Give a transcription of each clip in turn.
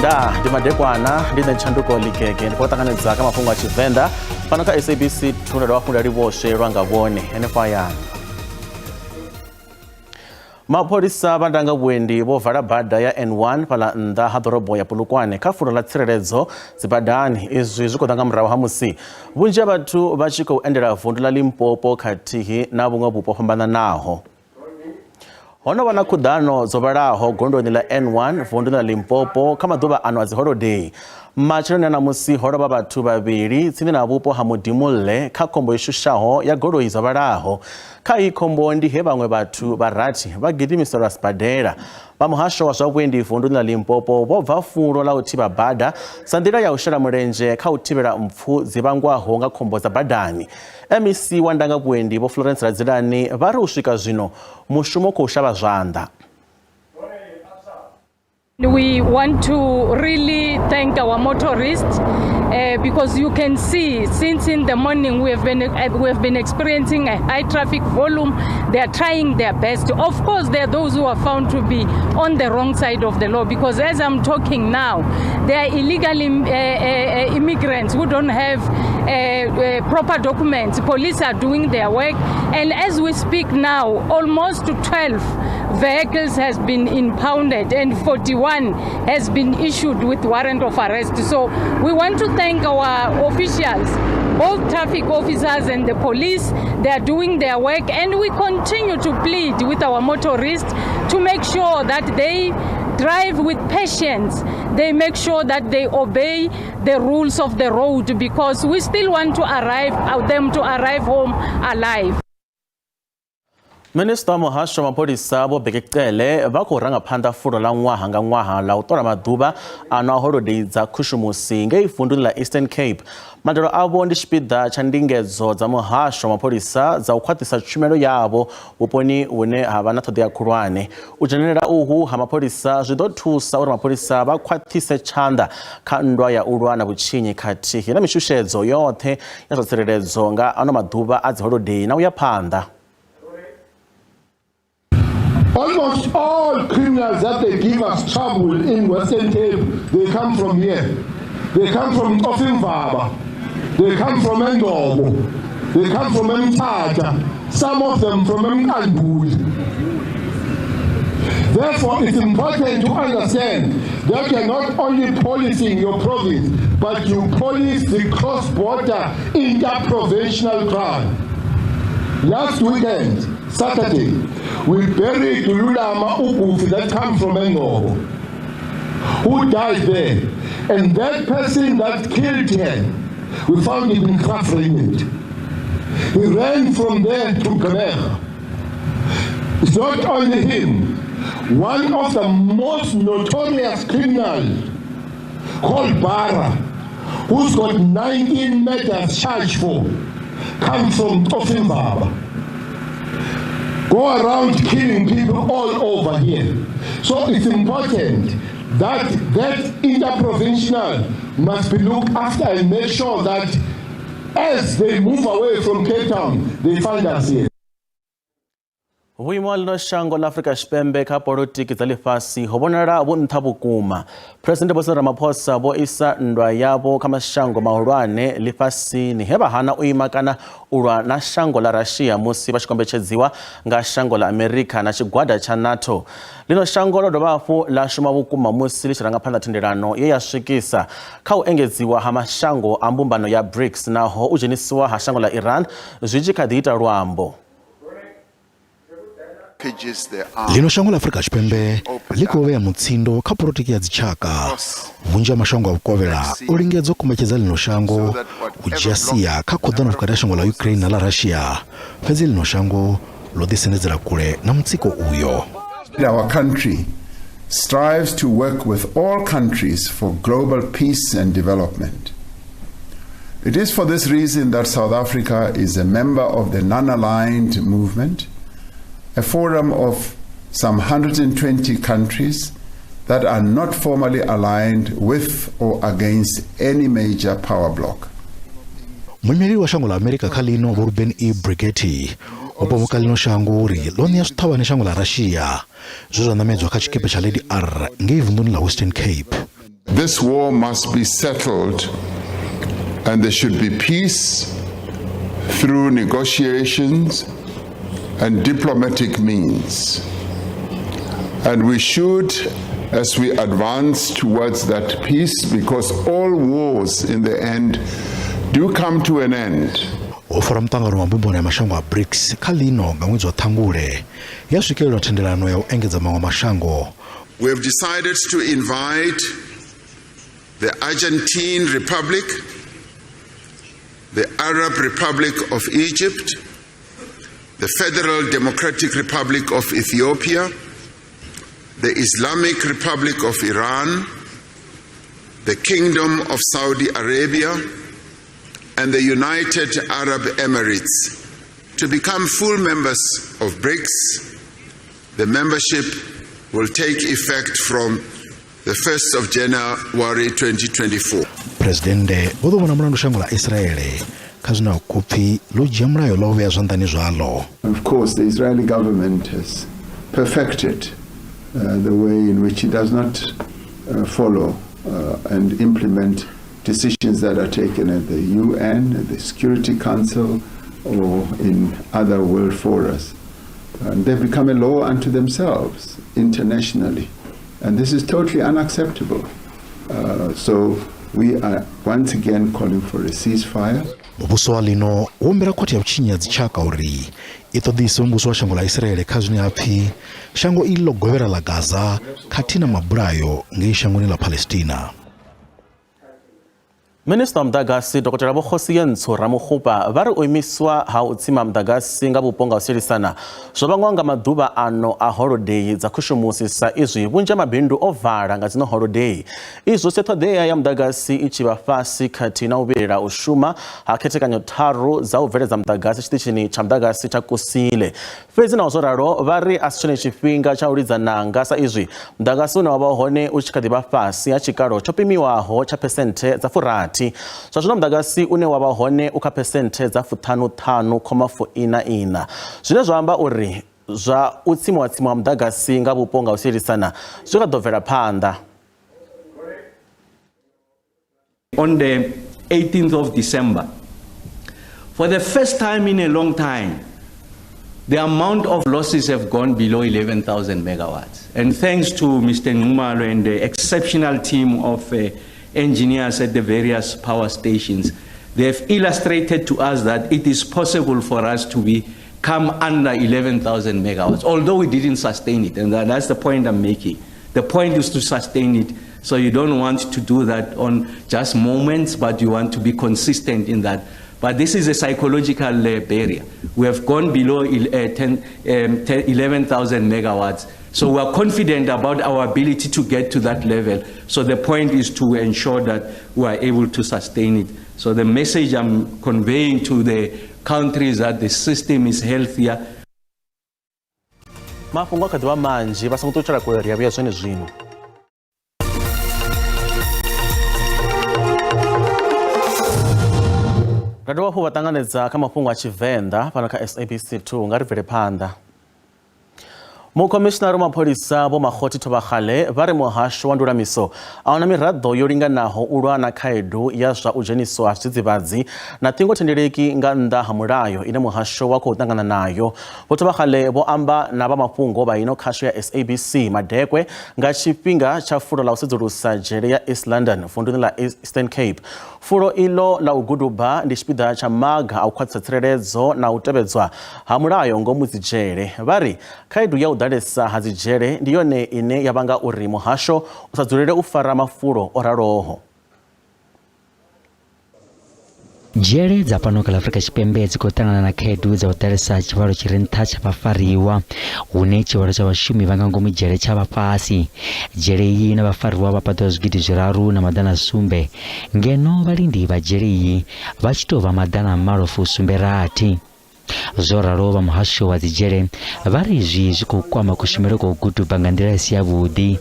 Tshivenda ndi madekwana ndi ntchanduko likeke ndipo takanedza ka mafhungo a Tshivenda pano ka SABC thuna lwa wafunda livoshe lwanga vone NFIR. Mapolisa vandanga vhuendi vo vala bada ya N1 pala nnḓa ha ḓorobo ya Polokwane kha fulo ḽa tsireledzo dzibadani izwi zwi khou ḓa nga murahu ha musi vhunzhi ha vhathu vha tshi khou endela vundu ḽa Limpopo khathihi na vhuṅwe vhupo fhambananaho. Hono vha na khuḓano dzo vhalaho gondoni ḽa N1 vundu ḽa Limpopo kha maḓuvha ano a dzi holiday. Matsheloni na musi ho lovha vhathu vhavhili tsini na vhupo ha Mudimulle kha khombo i shushaho ya goloi dzo vhalaho. Kha iyi khombo ndi he vhaṅwe vhathu vharathi vha gidimiselwa sibadela. Vha muhasho wa zwa vhuendi vundu ḽa Limpopo vho bva fulo ḽa u thivha bada sa nḓila ya u shela mulenzhe kha u thivhela mpfu dzi vhangwaho nga khombo dza badani. MEC wa ndanga vhuendi vho Florence Radzilani vha ri u swika zwino mushumo khou shavha zwanḓa. We want to really thank our motorists because you can see since in the morning we have been experiencing a high traffic volume. They are trying their best. Of course, there are those who are found to be on the wrong side of the law because as I'm talking now, there are illegal immigrants who don't have proper documents. Police are doing their work, and as we speak now, almost 12 vehicles has been impounded and 41 has been issued with warrant of arrest. So we want to thank our officials, both traffic officers and the police. They are doing their work, and we continue to plead with our motorists to make sure that they drive with patience. They make sure that they obey the rules of the road because we still want to them to arrive home alive. Minister muhasho wa mapolisa vho Bekekele vha khou ranga phanḓa fulo ḽa ṅwaha nga ṅwaha ḽa u ṱola maḓuvha ano a holiday dza khushumusi ngei vunḓuni ḽa Eastern Cape. Madalo avho ndi tshipiḓa tsha ndingedzo dza muhasho wa mapolisa dza u khwaṱhisa tshumelo yavho vhuponi hune ha vha na ṱhoḓea khulwane. U dzhenelela uhu ha mapolisa zwi ḓo thusa uri mapolisa vha khwaṱhise tshanḓa kha nndwa ya u lwa na vhutshinyi khathihi na mishushedzo yoṱhe ya zwa tsireledzo nga ano maḓuvha a dzi holiday na u ya phanḓa. Almost all criminals that they give us trouble in Western Cape, they come from here. They come from Tshivenda, they come from Endobo, they come from Mthatha, some of them from Mkanduli. Therefore, it's important to understand that you're not only policing your province, but you police the cross-border interprovincial crime. Last weekend, Saturday, we buried Lulama Ubufi that come from Endobo, who died there. And that person that killed him, we found him in Krafrenet. He ran from there to Grenada. It's not only him. One of the most notorious criminals, called Bara, who's got 19 matters charged for, comes from Tshivenda. Go around killing people all over here. So it's important that interprovincial must be looked after and make sure that as they move away from Cape Town, they find us here. Vhuimo ḽino shango ḽa Afrika Tshipembe kha polotiki dza ḽifhasi ho vhonala vhu nṱha vhukuma. President Vho Ramaphosa vho isa nndwa yavho kha mashango mahulwane ḽifhasini he vha hana u ima kana u lwa na shango ḽa Russia musi vha tshi kombetshedziwa nga shango ḽa America na tshigwada tsha NATO. Ḽino shango ḽo dovha hafhu ḽa shuma vhukuma musi ḽi tshi ranga phanḓa thendelano ye ya swikisa kha u engedziwa ha mashango a mbumbano ya BRICS naho u dzhenisiwa ha shango ḽa Iran zwi tshi kha ḓi ita luambo. Lino shango la Afrika Tshipembe ḽi khou vhea mutsindo kha polotiki ya dzitshaka. Vhunzhi ha mashango a vhukovhela o lingedza u kombetshedza lino shango u dzhia sia kha khuḓano vhukati ha shango la Ukraine na la Russia. Fhedzi lino shango ḽo ḓisendedzela kule na mutsiko uyo. Our country strives to work with all countries for global peace and development. It is for this reason that South Africa is a member of the Non-Aligned Movement, a forum of some 120 countries that are not formally aligned with or against any major power bloc. Munyeli wa shango la America kha lino Vho Ruben E. Brigetti opomuka lino shango uri lo nia swithavhani shango la Russia zwo zwa namedzwa kha tshikepe tsha Lady R ngei vunḓuni la Western Cape. this war must be settled and there should be peace through negotiations and diplomatic means. And we should, as we advance towards that peace, because all wars in the end do come to an end. ofara mtangano wa mbumbano ya mashango a BRICS kalino nga mwezi wa Thangule yaswikelela thendelano ya uengedza maṅwe mashango. We have decided to invite the Argentine Republic, the Arab Republic of Egypt, the Federal Democratic Republic of Ethiopia, the Islamic Republic of Iran, the Kingdom of Saudi Arabia, and the United Arab Emirates to become full members of BRICS. The membership will take effect from the 1st of January 2024. Presidente vodovona mulandu shango la Israeli kazina kupi lojia mulayo love zwandani zwalo. Of course, the Israeli government has perfected the way in which it does not follow and implement decisions that are taken at the UN, at the Security Council, or in other world forums. And they've become a law unto themselves internationally. And this is totally unacceptable. So we are once again calling for a ceasefire. Mubuso walino wombera koti ya uchinya zichaka uri itodhisi mbuso wa shango la Israeli kazuni api shango ilo govera la Gaza katina maburayo nge shango la Palestina. Minister mdagasi Dr. Bokhosi Yentsho Ramokgopa vari oimiswa ha utsima mdagasi nga buponga usilisana zobangwanga maduba ano a holiday dza kushumusisa izwi vunja mabindu ovala nga zino holiday izwo sethodeya ya mdagasi ichiva fasi kati na ubirira ushuma ha khethekanyo tharu za ubveledza mdagasi chitichini cha mdagasi cha Kusile fezi na uzoralo vari asitshone chifhinga cha ulidzananga sa izwi mdagasi una waba hone uchikadiba fasi ya chikalo chopimiwaho cha pesente za furati Zwazwino mdagasi une waba hone uka pesente za 55.4 zwine zwamba uri zwa utsimo wa mdagasi nga buponga usilisana zwikadovela phanda. On the 18th of December, for the first time in a long time, the amount of losses have gone below 11,000 megawatts. And thanks to Mr. Ngumalo and the exceptional team of engineers at the various power stations, they have illustrated to us that it is possible for us to come under 11,000 megawatts, although we didn't sustain it. And that's the point I'm making. The point is to sustain it. So you don't want to do that on just moments, but you want to be consistent in that. But this is a psychological barrier. We have gone below 11,000 megawatts. So we are confident about our ability to get to that level. So the point is to ensure that we are able to sustain it. So the message I'm conveying to the country is that the system is healthier. Mafhungo akadiwa manji basangutuchara kuleria bya zwene zwino. Kadiwa hu batanganedza kama mafhungo a Tshivenda pano ka SABC 2 ngari vele phanda. Mukomishonari wa mapolisa Vho Makhoti Thobagale vari muhasho wa ndulamiso aona miraḓo yo linganaho u lwa na khaedu ya zwa u dzheniswa zwidzivhadzi na ṱhingothendeleki nga nnḓa ha mulayo ine muhasho wa khou ṱangana nayo. Vho Thobagale vho amba na vha mafhungo vha ino khasho ya SABC madekwe nga tshifhinga tsha fulo la u sedzulusa dzhele ya East London vunḓuni la Eastern Cape. Fulo ilo la u guduba ndi tshipiḓa tsha maga a u khwaṱhisa tsireledzo na u tevhedzwa ha mulayo ngomu dzidzhele. Vari khaedu ya u ḓalesa ha dzidzhele ndi yone ine ya vhanga uri muhasho u sa dzulele u fara mafulo o raloho. Dzhele dza pano kha Afrika Tshipembe dzi khou ṱangana na khaedu dza u ḓalesa tshivhalo tshi re nṱha tsha vhafariwa hune tshivhalo tsha vhashumi vha nga ngomu dzhele tsha vha fhasi. Dzhele iyi na vhafariwa vha paḓaho zwigidi zwiraru na maḓana sumbe ngeno vhalindi vha dzhele iyi vha tshi tou vha maḓana malofu sumbe rathi. Zwo ralo vha muhasho wa dzidzhele vha ri izwi zwi khou kwama kushumele kwa u guduba nga nḓila i si yavhuḓi.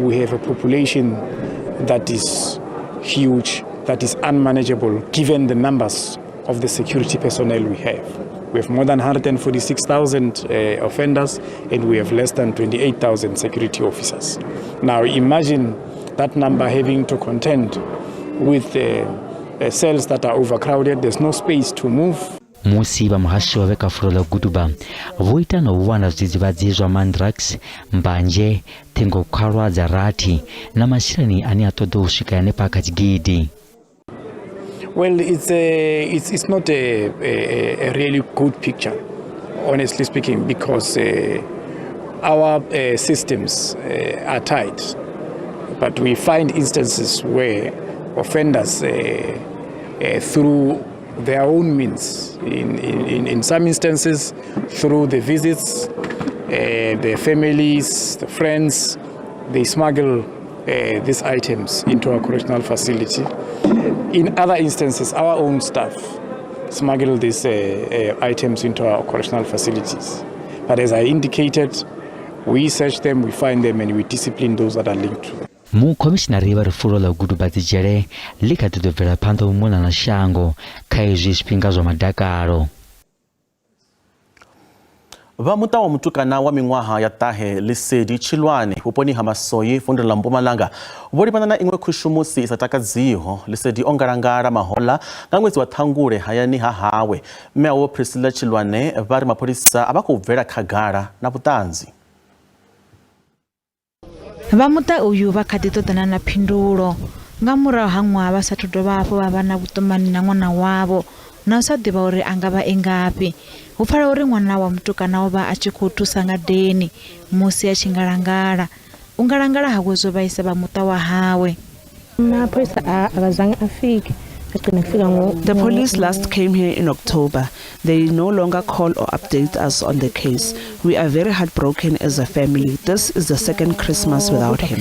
We have a population that is huge, that is unmanageable given the numbers of the security personnel we have. We have more than 146,000 offenders and we have less than 28,000 security officers. Now imagine that number having to contend with cells that are overcrowded. There's no space to move. Musiba mhashi wa kafurola guduba vuita no wana zizibadzizwa mandrax mbanje tengo kharwa zarati na mashirani ani atodo ushika ne pakati gidi. Well, it's not a really good picture, honestly speaking, because our systems are tight. But we find instances where offenders, through their own means, in some instances, through the visits, the families, the friends, they smuggle these items into our correctional facility. In other instances, our own staff smuggle these items into our correctional facilities. But as I indicated, we search them, we find them, and we discipline those that are linked to them. Mu commissioner wa rufulo la guduba dijere likatudovera pando umuna na shango kaizwi spingazo madakaro. Vamuta wa mutukana wa mingwaha ya tahe lisedi chilwane uponi hamasoyi fundo la Mpumalanga ubori panana ingwe kushumusi isataka ziho lisedi ongarangara mahola ngangwezi wa thangure hayani hahawe meawo Priscilla Chilwane vari mapolisa abakuvera khagara na butanzi. Vamuta uyu vakaditotana na phindulo nga murahu ha ṅwaha vha sathu dovha hafhu vha vha na vhuṱumani na ṅwana wavho na u sa ḓivha uri a nga vha engafhi. Hu pfala uri ṅwana wa mutukana o vha a tshi khou thusa ngadeni musi a tshi ngalangala. U ngalangala hawe zwo vhaisa vha muṱa wa hawe. The police last came here in October. They no longer call or update us on the case. We are very heartbroken as a family. This is the second Christmas without him.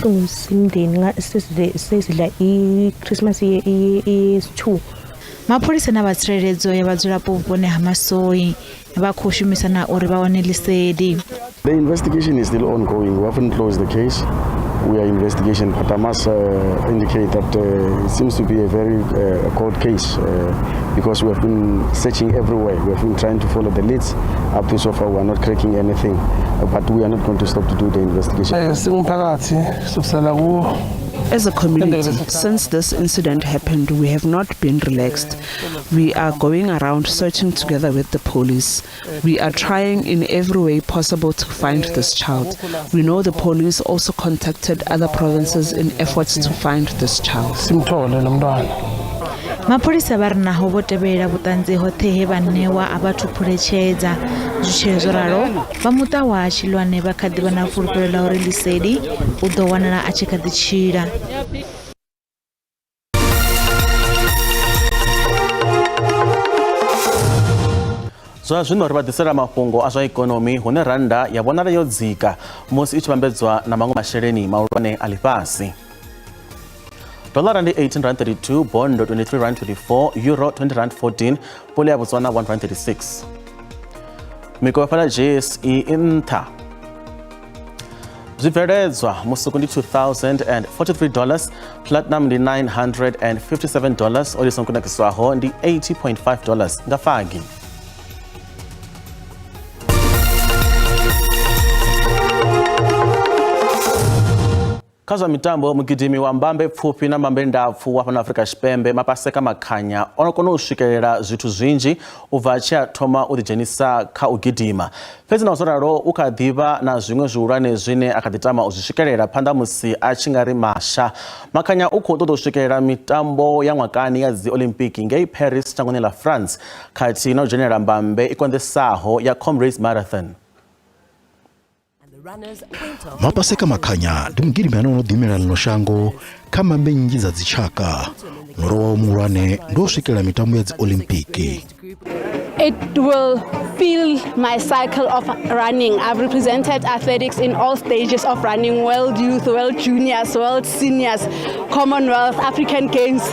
Mapolisa na vatsireledzo ya vadzulapo vhuponi ha Masoyi vha khou shumisana uri vha wane lisedi. The investigation is still ongoing. We haven't closed the case. We are investigation, but I must indicate that it seems to be a very cold case because we have been searching everywhere. We have been trying to follow the leads. Up to so far, we are not cracking anything, but we are not going to stop to do the investigation. As a community, since this incident happened, we have not been relaxed. We are going around searching together with the police. We are trying in every way possible to find this child. We know the police also contacted other provinces in efforts to find this child. Mapolisa vha ri naho vho tevhelela vhuṱanzi hoṱhe he vhanewa a vha thuphuletshedza. Zwitshele zwo ralo vha muṱa wa Chilwane vha kha ḓi vha na fulufhelo ḽa uri lisedi u ḓo wanala a tshi kha ḓi tshila. Zwa zwino ri vha ḓisela mafhungo a zwa ikonomi hune randa ya vhonala yo dzika musi i tshi vhambedzwa na maṅwe masheleni mahulwane a ḽifhasi. Dollar ndi 18.32, bond 23.24, euro 20.14, pula ya Botswana 1.36. Mikopa ya JSE inta. Zwibveledzwa musuku ndi $2,043, platinum ndi $957, oil sonkunakiswaho ndi $80.5 nga fagi. Kazwa mitambo mugidimi wa mbambe pfupi na mbambe ndapfu wa pana Afrika Tshipembe Mapaseka Makhanya onokona u swikelela zwithu zwinji ubva tshi a thoma u ḓidzhenisa kha u gidima. Fhedzi na zworalo u kha ḓivha na zwiṅwe zwihulwane zwine a kha ḓi tama u zwi swikelela phanḓa musi a tshi nga ri masha. Makhanya u khou ṱoḓa u swikelela mitambo ya ṅwakani ya dzi Olimpiki ngei Paris shangoni ḽa France khathihi na u dzhenelela mbambe i konḓesaho ya Comrades Marathon. Mapaseka Makhanya ndi mugidimi ano ḓimela ḽino shango kha mbambe nnzhi dza dzitshaka. Muro wawe muhulwane ndi u swikelela mitambo ya dzi Olimpiki. It will fill my cycle of running. I've represented athletics in all stages of running: World Youth, World Juniors, World Seniors, Commonwealth, African Games,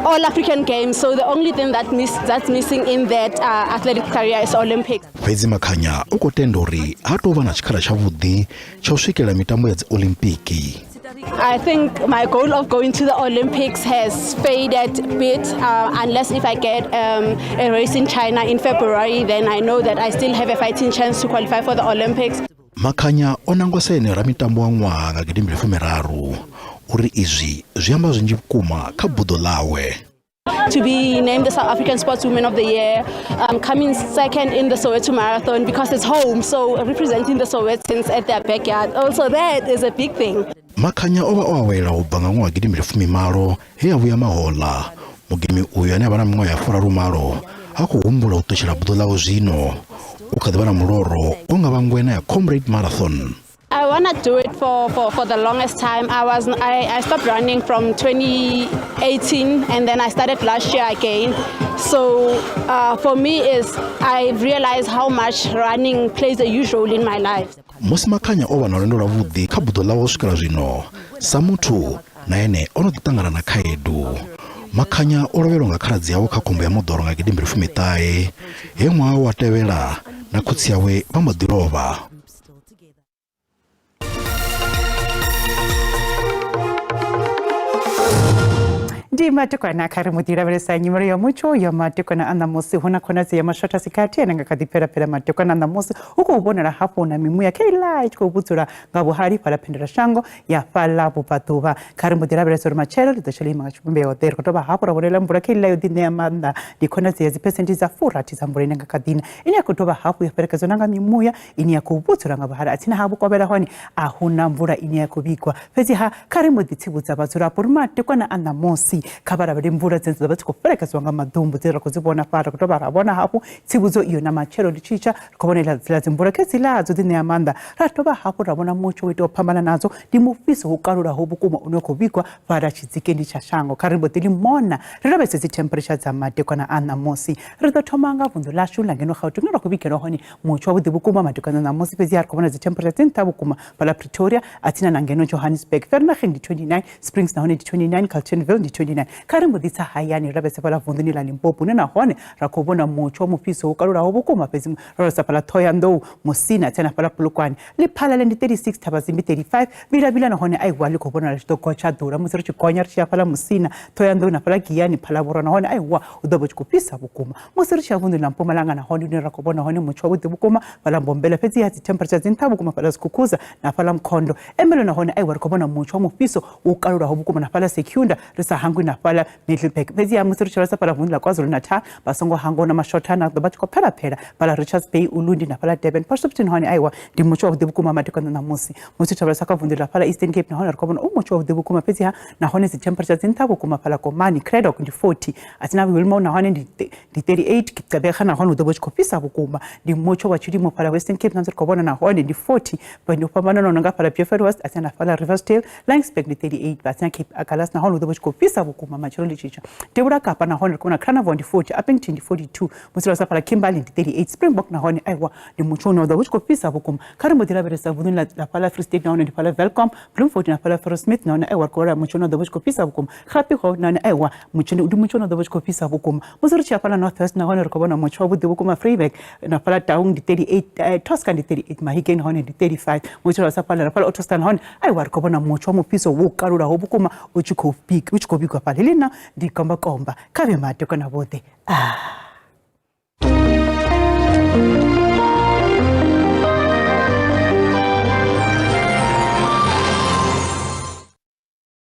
all African Games. So the only thing that's missing in that athletic career is Olympics. Fhedzi Makhanya u khou tenda uri ha tou vha na tshikhala tshavhuḓi tsha u swikelela mitambo ya dzi Olimpiki. I think my goal of going to the Olympics has faded a bit unless if I get a race in China in February, then I know that I still have a fighting chance to qualify for the Olympics. Makhanya o nangwa sene ra mitambo wa ṅwaha nga 2013. uri izwi zwiamba zwinji vhukuma kha buḓo ḽawe. To be named the South African Sportswoman of the Year, coming second in the Soweto Marathon because it's home, so representing the Sowetans at their backyard. Also, that is a big thing. Makhanya ova o awela u bva nga ṅwaha gidi mbili fumi malo he a vhuya mahoḽa. Mugimi uyu ane a vha na miṅwaha ya 40 a khou humbula u ṱutshela buḓo ḽawe zwino. U kha ḓi vha na muloro o nga vha ngwena ya Comrade Marathon. I want to do it for the longest time. I stopped running from 2018 and then I started last year again. So for me I've realized how much running plays a huge role in my life. Musi Makhanya o vha na lwendo lwavhuḓi kha buḓo ḽawe u swikela zwino, sa muthu na ene o no ḓi ṱangana na khaedu. Makhanya o lovhelwa nga khaladzi yawe kha khombo ya moḓoro nga gidi mbili fumi ṱahe he ṅwaha wa tevhela na khotsi yawe vha mbo ḓi lovha. Ndi matukana kari mudiravesa nyimero ya mucho ya matukana ana musi huna khonadzi ya mashota sikati ananga kadipera matukana ana musi uko ubonera hapo na mimu ya kila ichiko ubudzura nga buhari pala pendera shango ya pala bupatuba kari mudiravesa machero lidashali mangachumbe hotel kutoba hapo rabonela mbura kila yodine ya manda di khonadzi ya zipesenti za fura tizambure nanga kadina ini ya kutoba hapo ya pereka zonanga mimu ya ini ya kubudzura nga buhari atina hapo kwa bela honi ahuna mbura ini ya kubikwa fezi ha kari muditsibutsa bazura purma tukana ana musi kabara bari mvura zenze batiko pereka zwanga madumbu zera kuzibona para kutoba rabona hapo tsibuzo iyo na machero lichicha kubonela zilazi mbura kezilazo dine amanda ratoba hapo rabona mucho wito pambana nazo dimufiso ukarura hobukuma unokobikwa para chizikendi cha shango karibu dilimona rirabese zi temperature za madeko na ana mosi rido tomanga vundo la shula ngeno khautu ngero kubikero honi mucho wudibukuma madeko na mosi pezi yar kubona zi temperature zintabukuma pala Pretoria atina na ngeno Johannesburg Vereeniging 29 Springs na honi 29 Carletonville 29 karibu ditsa hayani rabese pala vunduni la Limpopo na hone rakobona mucho mufiso ukarura hobukuma pezi rosa pala Thohoyandou Musina tena pala Polokwane liphala le 36 tabazimbi 35 bila na hone ai wali kubona la chitoko cha dura musiri chikonya ria pala Musina Thohoyandou na pala Giyani pala Bora na hone ai wa udobo chikupisa bukuma musiri cha vundu la Mpumalanga na hone ni rakobona hone mucho wude bukuma pala Mbombela pezi ya temperature zintabu kuma pala Skukuza na pala Mkhondo emelo na hone ai wa rakobona mucho mufiso ukarura hobukuma na pala Secunda risa hangu na pala Middleburg pezi ya musiri cha pala vundu la KwaZulu Natal basongo hango na mashota na doba chiko pala pala Richards Bay Ulundi na pala Durban pasoptin hone ai wa ndi mucho wude bukuma matiko na musi musi tabasa ka vundu la pala Eastern Cape na hone rakobona umucho wude bukuma pezi ha na hone zi temperature zintabu kuma pala Komani Craddock ndi 40 atina Wilmo na hone ndi 38 Kitsabekha na hone udobo chikopisa bukuma ndi mucho wa chilimo pala Western Cape na rakobona na hone ndi 40 pendo pamana no nga pala Beaufort West atina pala Riversdale Laingsburg ndi 38 atina Cape Agalas na hone udobo chikopisa bukuma machiro lichicha Tebura Kapa na hone rakobona Carnarvon ndi 40 Appington ndi 42 musi sa pala Kimberley ndi 38 Springbok na hone aiwa ndi mucho no udobo chikopisa bukuma karimo diraberesa vundu la pala Free State na hone ndi pala Welcome Bloemfontein na pala Smith na hone aiwa kora mucho no udobo chikopisa bukuma Happy ho na aiwa mucho no udobo chikopisa bukuma musiri cha pala Northwest na hone rakobona mucho udobo bukuma Vryburg na pala Taung ndi 38 Tosca ndi 38 Mahikeng na hone ndi 35 mucho sa pala Ottostan na hone aiwa rakobona mucho mupiso wukarura hobukuma uchikopika pala lina ndi komba kabe mateko na bote